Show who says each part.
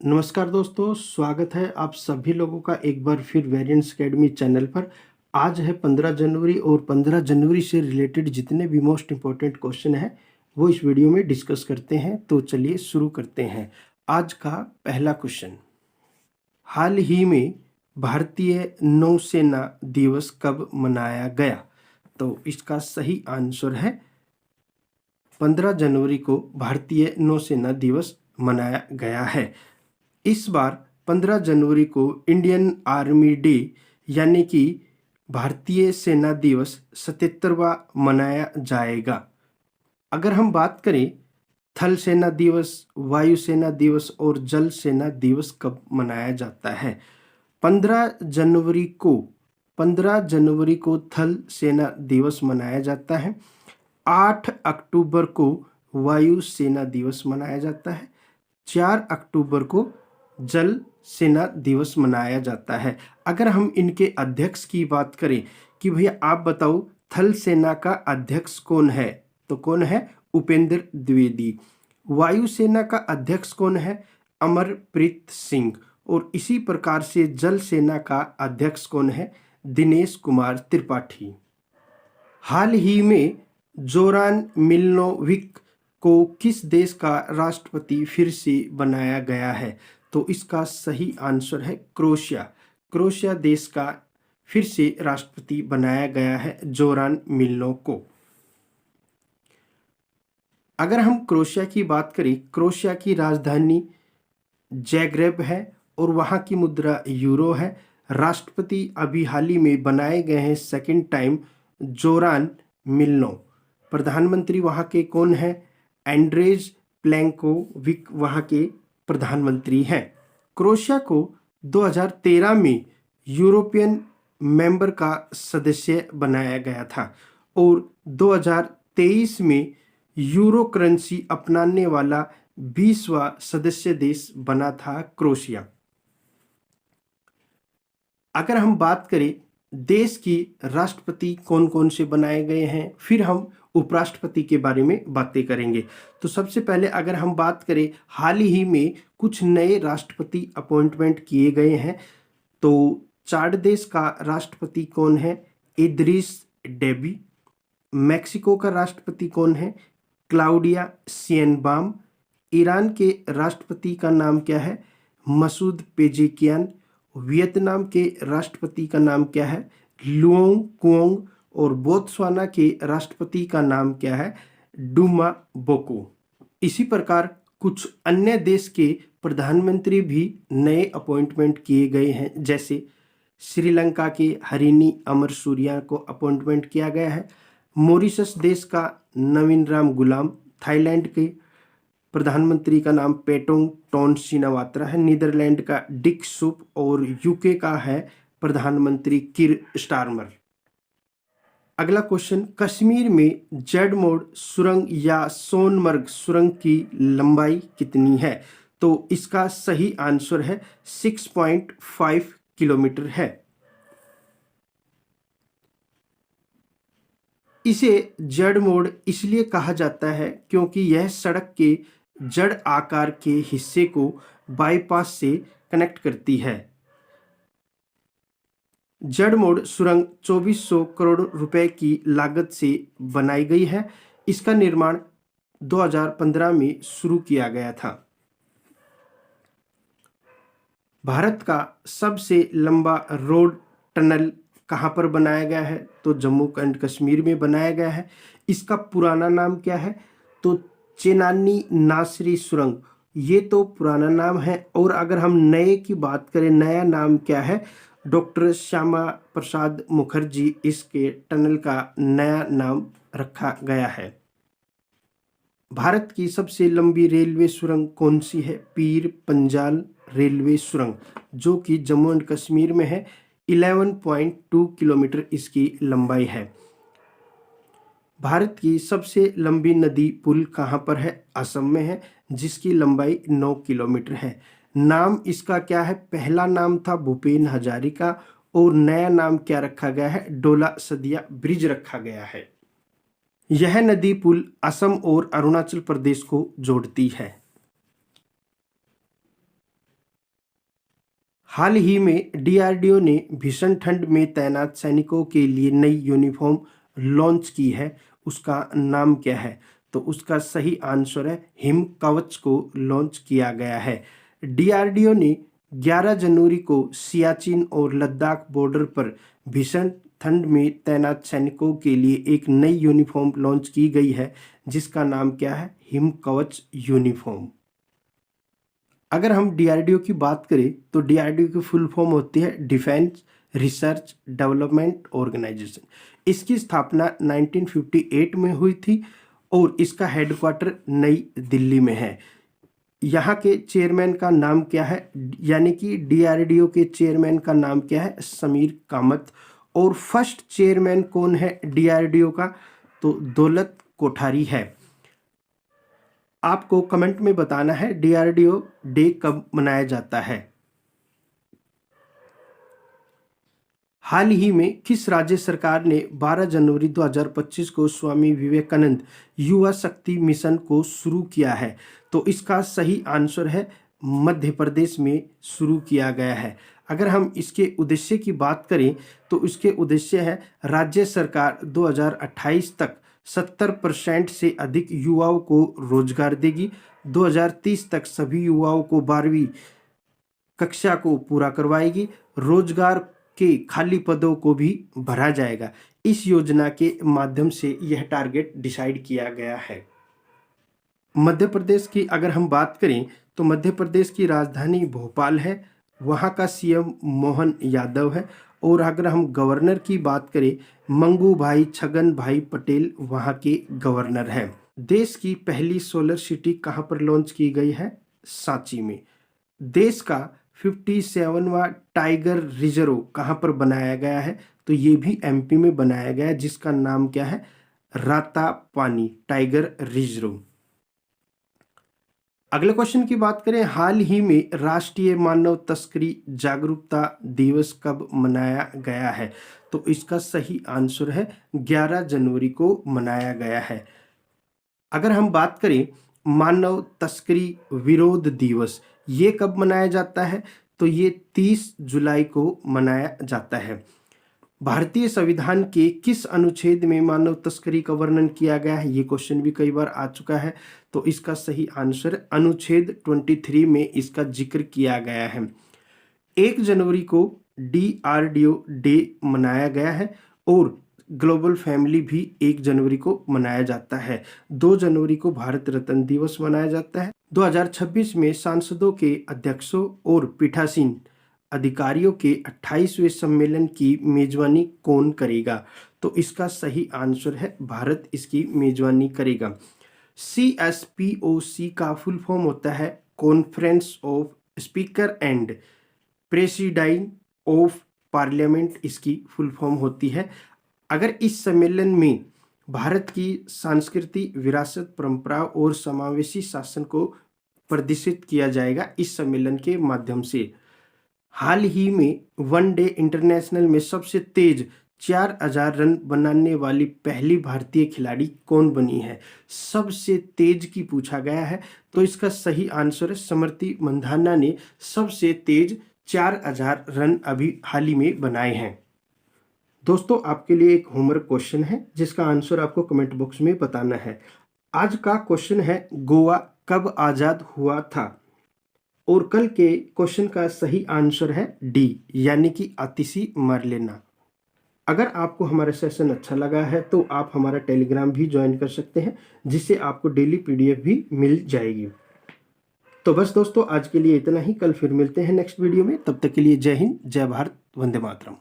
Speaker 1: नमस्कार दोस्तों, स्वागत है आप सभी लोगों का एक बार फिर वेरिएंट्स एकेडमी चैनल पर। आज है 15 जनवरी और 15 जनवरी से रिलेटेड जितने भी मोस्ट इम्पोर्टेंट क्वेश्चन हैं वो इस वीडियो में डिस्कस करते हैं। तो चलिए शुरू करते हैं। आज का पहला क्वेश्चन, हाल ही में भारतीय नौसेना दिवस कब मनाया गया? तो इसका सही आंसर है 15 जनवरी को भारतीय नौसेना दिवस मनाया गया है। इस बार 15 जनवरी को इंडियन आर्मी डे यानी कि भारतीय सेना दिवस 77वां मनाया जाएगा। अगर हम बात करें थल सेना दिवस, वायु सेना दिवस और जल सेना दिवस कब मनाया जाता है? 15 जनवरी को 15 जनवरी को थल सेना दिवस मनाया जाता है। 8 अक्टूबर को वायु सेना दिवस मनाया जाता है। 4 अक्टूबर को जल सेना दिवस मनाया जाता है। अगर हम इनके अध्यक्ष की बात करें कि भैया आप बताओ थल सेना का अध्यक्ष कौन है, तो कौन है? उपेंद्र द्विवेदी। वायु सेना का अध्यक्ष कौन है? अमरप्रीत सिंह। और इसी प्रकार से जल सेना का अध्यक्ष कौन है? दिनेश कुमार त्रिपाठी। हाल ही में जोरान मिलनोविक को किस देश का राष्ट्रपति फिर से बनाया गया है? तो इसका सही आंसर है क्रोएशिया। क्रोएशिया देश का फिर से राष्ट्रपति बनाया गया है जोरान मिलनोव को। अगर हम क्रोएशिया की बात करें, क्रोएशिया की राजधानी ज़ैग्रेब है और वहाँ की मुद्रा यूरो है। राष्ट्रपति अभी हाल ही में बनाए गए हैं सेकंड टाइम जोरान मिलनोव। प्रधानमंत्री वहाँ के कौन है? एंड्रेज प्लेंकोविक वहाँ के प्रधानमंत्री हैं। क्रोएशिया को 2013 में यूरोपियन मेंबर का सदस्य बनाया गया था और 2023 में यूरो करेंसी अपनाने वाला 20वां सदस्य देश बना था क्रोएशिया। अगर हम बात करें देश की राष्ट्रपति कौन कौन से बनाए गए हैं, फिर हम उपराष्ट्रपति के बारे में बातें करेंगे। तो सबसे पहले अगर हम बात करें हाल ही में कुछ नए राष्ट्रपति अपॉइंटमेंट किए गए हैं, तो चाड देश का राष्ट्रपति कौन है? इद्रिस डेबी। मैक्सिको का राष्ट्रपति कौन है? क्लाउडिया शिएनबाम। ईरान के राष्ट्रपति का नाम क्या है? मसूद पेजेकियान। वियतनाम के राष्ट्रपति का नाम क्या है? Luong Cuong. और बोत्सवाना के राष्ट्रपति का नाम क्या है? डूमा बोको। इसी प्रकार कुछ अन्य देश के प्रधानमंत्री भी नए अपॉइंटमेंट किए गए हैं, जैसे श्रीलंका के हरिनी अमरसूरिया को अपॉइंटमेंट किया गया है। मॉरिशस देश का नवीन राम गुलाम। थाईलैंड के प्रधानमंत्री का नाम पेटोंग टोन शिनावात्रा है। नीदरलैंड का डिक सुप और यूके का है प्रधानमंत्री किर स्टारमर। अगला क्वेश्चन, कश्मीर में जेडमोड सुरंग या सोनमर्ग सुरंग की लंबाई कितनी है? तो इसका सही आंसर है 6.5 किलोमीटर है। इसे जड़ मोड़ इसलिए कहा जाता है क्योंकि यह सड़क के जड़ आकार के हिस्से को बाईपास से कनेक्ट करती है। जड़ मोड़ सुरंग 2400 करोड़ रुपए की लागत से बनाई गई है। इसका निर्माण 2015 में शुरू किया गया था। भारत का सबसे लंबा रोड टनल कहाँ पर बनाया गया है? तो जम्मू एंड कश्मीर में बनाया गया है। इसका पुराना नाम क्या है? तो चेनानी नासरी सुरंग, ये तो पुराना नाम है। और अगर हम नए की बात करें, नया नाम क्या है? डॉक्टर श्यामा प्रसाद मुखर्जी इसके टनल का नया नाम रखा गया है। भारत की सबसे लंबी रेलवे सुरंग कौन सी है? पीर पंजाल रेलवे सुरंग, जो कि जम्मू एंड कश्मीर में है। 11.2 किलोमीटर इसकी लंबाई है। भारत की सबसे लंबी नदी पुल कहाँ पर है? असम में है, जिसकी लंबाई 9 किलोमीटर है। नाम इसका क्या है? पहला नाम था भूपेन हजारिका और नया नाम क्या रखा गया है? डोला सदिया ब्रिज रखा गया है। यह नदी पुल असम और अरुणाचल प्रदेश को जोड़ती है। हाल ही में डीआरडीओ ने भीषण ठंड में तैनात सैनिकों के लिए नई यूनिफॉर्म लॉन्च की है, उसका नाम क्या है? तो उसका सही आंसर है हिम कवच को लॉन्च किया गया है। डीआरडीओ ने 11 जनवरी को सियाचिन और लद्दाख बॉर्डर पर भीषण ठंड में तैनात सैनिकों के लिए एक नई यूनिफॉर्म लॉन्च की गई है, जिसका नाम क्या है? हिम कवच यूनिफॉर्म। अगर हम डीआरडीओ की बात करें तो डीआरडीओ की फुल फॉर्म होती है डिफेंस रिसर्च डेवलपमेंट ऑर्गेनाइजेशन। इसकी स्थापना 1958 में हुई थी और इसका हेडक्वार्टर नई दिल्ली में है। यहाँ के चेयरमैन का नाम क्या है? यानी कि डीआरडीओ के चेयरमैन का नाम क्या है? समीर कामत। और फर्स्ट चेयरमैन कौन है डीआरडीओ का? तो दौलत कोठारी है। आपको कमेंट में बताना है डीआरडीओ डे कब मनाया जाता है। हाल ही में किस राज्य सरकार ने 12 जनवरी 2025 को स्वामी विवेकानंद युवा शक्ति मिशन को शुरू किया है? तो इसका सही आंसर है मध्य प्रदेश में शुरू किया गया है। अगर हम इसके उद्देश्य की बात करें तो इसके उद्देश्य है राज्य सरकार 2028 तक 70% से अधिक युवाओं को रोजगार देगी। 2030 तक सभी युवाओं को 12वीं कक्षा को पूरा करवाएगी। रोजगार के खाली पदों को भी भरा जाएगा। इस योजना के माध्यम से यह टारगेट डिसाइड किया गया है। मध्य प्रदेश की अगर हम बात करें तो मध्य प्रदेश की राजधानी भोपाल है। वहाँ का सीएम मोहन यादव है। और अगर हम गवर्नर की बात करें मंगू भाई छगन भाई पटेल वहाँ के गवर्नर हैं। देश की पहली सोलर सिटी कहाँ पर लॉन्च की गई है? सांची में। देश का 57वां टाइगर रिजर्व कहाँ पर बनाया गया है? तो ये भी एमपी में बनाया गया है, जिसका नाम क्या है? Ratapani tiger reserve. अगले क्वेश्चन की बात करें, हाल ही में राष्ट्रीय मानव तस्करी जागरूकता दिवस कब मनाया गया है? तो इसका सही आंसर है 11 जनवरी को मनाया गया है। अगर हम बात करें मानव तस्करी विरोध दिवस, ये कब मनाया जाता है? तो ये 30 जुलाई को मनाया जाता है। भारतीय संविधान के किस अनुच्छेद में मानव तस्करी का वर्णन किया गया है? ये क्वेश्चन भी कई बार आ चुका है। तो इसका सही आंसर अनुच्छेद 23 में इसका जिक्र किया गया है। 1 जनवरी को डीआरडीओ डे मनाया गया है और ग्लोबल फैमिली भी 1 जनवरी को मनाया जाता है। 2 जनवरी को भारत रत्न दिवस मनाया जाता है। 2026 में सांसदों के अध्यक्षों और पीठासीन अधिकारियों के 28वें सम्मेलन की मेजबानी कौन करेगा? तो इसका सही आंसर है भारत इसकी मेजबानी करेगा। CSPOC का फुल फॉर्म होता है conference of speaker and president of parliament, इसकी फुल फॉर्म होती है। अगर इस सम्मेलन में भारत की सांस्कृतिक विरासत, परंपरा और समावेशी शासन को प्रदर्शित किया जाएगा इस सम्मेलन के माध्यम से। हाल ही में वनडे इंटरनेशनल में सबसे तेज 4000 रन बनाने वाली पहली भारतीय खिलाड़ी कौन बनी है? सबसे तेज की पूछा गया है, तो इसका सही आंसर है स्मृति मंधाना ने सबसे तेज 4000 रन अभी हाल ही में बनाए हैं। दोस्तों, आपके लिए एक होमवर्क क्वेश्चन है जिसका आंसर आपको कमेंट बॉक्स में बताना है। आज का क्वेश्चन है गोवा कब आजाद हुआ था? और कल के क्वेश्चन का सही आंसर है डी, यानी कि आतिशी मार लेना। अगर आपको हमारा सेशन अच्छा लगा है तो आप हमारा टेलीग्राम भी ज्वाइन कर सकते हैं, जिससे आपको डेली पीडीएफ भी मिल जाएगी। तो बस दोस्तों, आज के लिए इतना ही। कल फिर मिलते हैं नेक्स्ट वीडियो में। तब तक के लिए जय हिंद, जय भारत, वंदे मातरम।